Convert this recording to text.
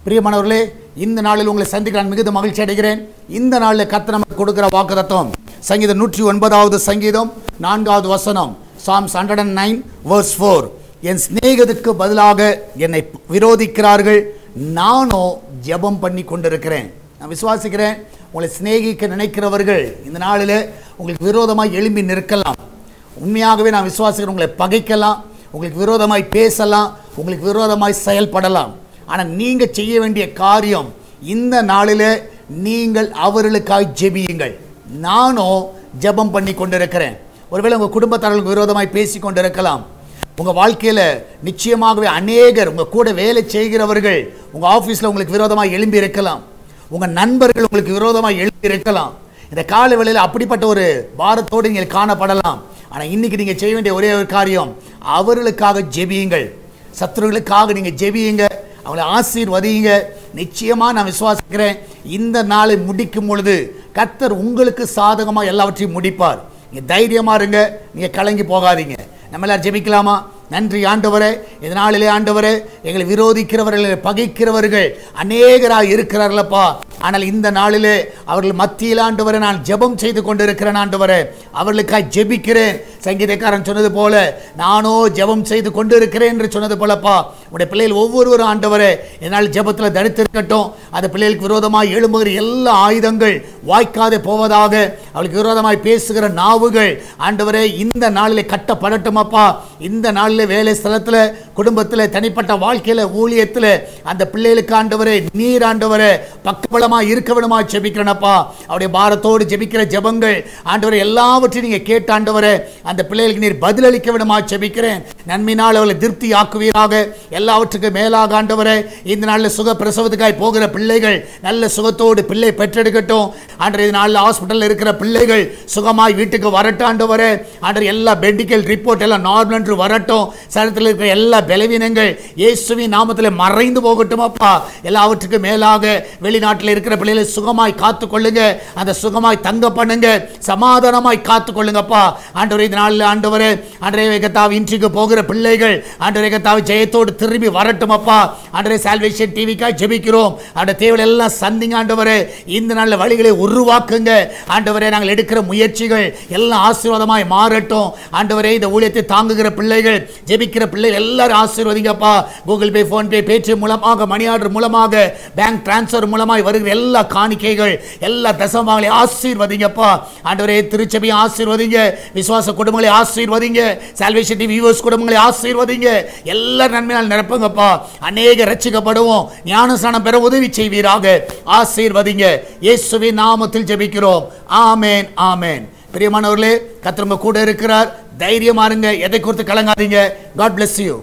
பிரியமானவர்களே, இந்த நாளில் உங்களை சந்திக்க நான் மிகுந்த மகிழ்ச்சி அடைகிறேன். இந்த நாளில் கர்த்தர் நமக்கு கொடுக்கிற வாக்குத்தத்தம் சங்கீதம் 109வது சங்கீதம் 4வது வசனம், Psalms 109 verse 4. என் சிநேகத்துக்கு பதிலாக என்னை விரோதிக்கிறார்கள், நானோ ஜெபம் பண்ணி கொண்டிருக்கிறேன். நான் விசுவாசிக்கிறேன், உங்களை சிநேகிக்க நினைக்கிறவர்கள் இந்த நாளில் உங்களுக்கு விரோதமாய் எழும்பி நிற்கலாம். உண்மையாகவே நான் விசுவாசிக்கிறேன், உங்களை பகைக்கலாம், உங்களுக்கு விரோதமாய் பேசலாம், உங்களுக்கு விரோதமாய் செயல்படலாம். ஆனால் நீங்கள் செய்ய வேண்டிய காரியம், இந்த நாளில் நீங்கள் அவர்களுக்காக ஜெபியுங்கள். நானும் ஜெபம் பண்ணி கொண்டிருக்கிறேன். ஒருவேளை உங்கள் குடும்பத்தார்களுக்கு விரோதமாய் பேசி கொண்டிருக்கலாம். உங்கள் வாழ்க்கையில் நிச்சயமாகவே அநேகர், உங்கள் கூட வேலை செய்கிறவர்கள் உங்கள் ஆஃபீஸில் உங்களுக்கு விரோதமாக எழும்பி இருக்கலாம். உங்கள் நண்பர்கள் உங்களுக்கு விரோதமாக எழும்பி இருக்கலாம். இந்த கால வேளையில் அப்படிப்பட்ட ஒரு பாரத்தோடு நீங்கள் காணப்படலாம். ஆனால் இன்றைக்கி நீங்கள் செய்ய வேண்டிய ஒரே ஒரு காரியம், அவர்களுக்காக ஜெபியுங்கள். சத்துருகளுக்காக நீங்கள் ஜெபியுங்க, அவங்களை ஆசீர்வதிங்க. நிச்சயமாக நான் விசுவாசிக்கிறேன், இந்த நாளை முடிக்கும் பொழுது கர்த்தர் உங்களுக்கு சாதகமாக எல்லாவற்றையும் முடிப்பார். நீங்கள் தைரியமாக இருங்க, நீங்கள் கலங்கி போகாதீங்க. நம்ம எல்லாரும் ஜெபிக்கலாமா? நன்றி ஆண்டவரே, இந்த நாளிலே ஆண்டவரே, எங்களை விரோதிக்கிறவர்கள், பகைக்கிறவர்கள் அநேகராக இருக்கிறார்களப்பா. ஆனால் இந்த நாளிலே அவர்கள் மத்தியில் ஆண்டவரை நான் ஜெபம் செய்து கொண்டிருக்கிறேன். ஆண்டவரே, அவர்களுக்காக ஜெபிக்கிறேன். சங்கீதக்காரன் சொன்னது போல நானோ ஜெபம் செய்து கொண்டிருக்கிறேன் என்று சொன்னது போலப்பா, உடைய பிள்ளைகள் ஒவ்வொருவரும் ஆண்டவரே என்னால் ஜெபத்தில் தடுத்திருக்கட்டும். அந்த பிள்ளைகளுக்கு விரோதமாக எழும்புகிற எல்லா ஆயுதங்கள் வாய்க்காதே போவதாக. அவளுக்கு விரோதமாய் பேசுகிற நாவுகள் ஆண்டவரே இந்த நாளிலே கட்டப்படட்டும் அப்பா. இந்த நாளில் வேலை ஸ்தலத்தில், குடும்பத்தில், தனிப்பட்ட வாழ்க்கையில், ஊழியத்தில் அந்த பிள்ளைகளுக்கு ஆண்டவரே நீர் ஆண்டவரே பக்கபலமாக இருக்க வேணுமா ஜெபிக்கிறேனப்பா. அவருடைய பாரத்தோடு ஜெபிக்கிற ஜெபங்கள் ஆண்டவரே எல்லாவற்றையும் நீங்கள் கேட்ட ஆண்டவரே அந்த பிள்ளைகளுக்கு நீர் பதிலளிக்க வேணுமா ஜெபிக்கிறேன். நன்மையினால் அவர்களை திருப்தி ஆக்குவீராக. எல்லாவற்றுக்கும் மேலாக ஆண்டவரே இந்த நாளில் சுக பிரசவத்துக்காய் போகிற பிள்ளைகள் நல்ல சுகத்தோடு பிள்ளை பெற்றெடுக்கட்டும். ஆண்டவரே இந்த நாளில் ஹாஸ்பிட்டலில் இருக்கிற பிள்ளைகள் சுகமாய் வீட்டுக்கு வரட்டும். ஆண்டவரே ஆண்டவரே எல்லா மெடிக்கல் ரிப்போர்ட் எல்லாம் நார்மல் என்று வரட்டும். சரீரத்தில் இருக்கிற எல்லா பலவீனங்கள் இயேசுவின் நாமத்தில் மறைந்து போகட்டும் அப்பா. எல்லாவற்றுக்கும் மேலாக வெளிநாட்டில் இருக்கிற பிள்ளைகளை சுகமாய் காத்து கொள்ளுங்க. அந்த சுகமாய் தங்க பண்ணுங்க, சமாதானமாய் காத்து கொள்ளுங்கப்பா. ஆண்டவரே இந்த நாளில் ஆண்டவரே ஆண்டவரே கர்த்தாவே இன்றைக்கு போகிற பிள்ளைகள் ஆண்டவரே கர்த்தாவே ஜெயத்தோடு திரும்பி வரட்டும் அப்பா. ஆண்டவரே சால்வேஷன் டிவிக்காக ஜெபிக்கிறோம். அந்த தேவைகள் எல்லாம் சந்திங்க ஆண்டவரே. இந்த நாளில் வழிகளை உருவாக்குங்க ஆண்டவரே. நாங்கள் எடுக்கிற முயற்சிகள் எல்லாம் ஆசீர்வாதமாய் மாறட்டும் ஆண்டவரே. இந்த ஊழியத்தை தாங்குகிற பிள்ளைகள், ஜெபிக்கிற பிள்ளைகள் எல்லாரும் ஆசீர்வதிங்கப்பா. Google pay, PhonePe, Paytm மூலமாக, மணி ஆர்டர் மூலமாக, பேங்க் டிரான்ஸ்ஃபர் மூலமாய் வருகிற எல்லா காணிக்கைகள், எல்லா தசமங்களை ஆசீர்வதிங்கப்பா ஆண்டவரே. திருச்சபையை ஆசீர்வதிங்க, விசுவாச குடும்பங்களை ஆசீர்வதிங்க, சால்வேஷன் டிவி வியூவர்ஸ் குடும்பங்களை ஆசீர்வதிங்க. எல்லா நன்மையால் நிரப்புங்கப்பா. அநேக ரட்சிக்கப்படுவோம், ஞானஸ்நானம் பெற உதவி செய்வீராக. ஆசீர்வதிங்க, இயேசுவின் நாமத்தில் ஜெபிக்கிறோம். ஆமென், ஆமென். பிரியமானவர்களே, கர்த்தர் உங்க கூட இருக்கிறார். தைரியமா இருங்க, எதை குறித்து கலங்காதீங்க. God bless you.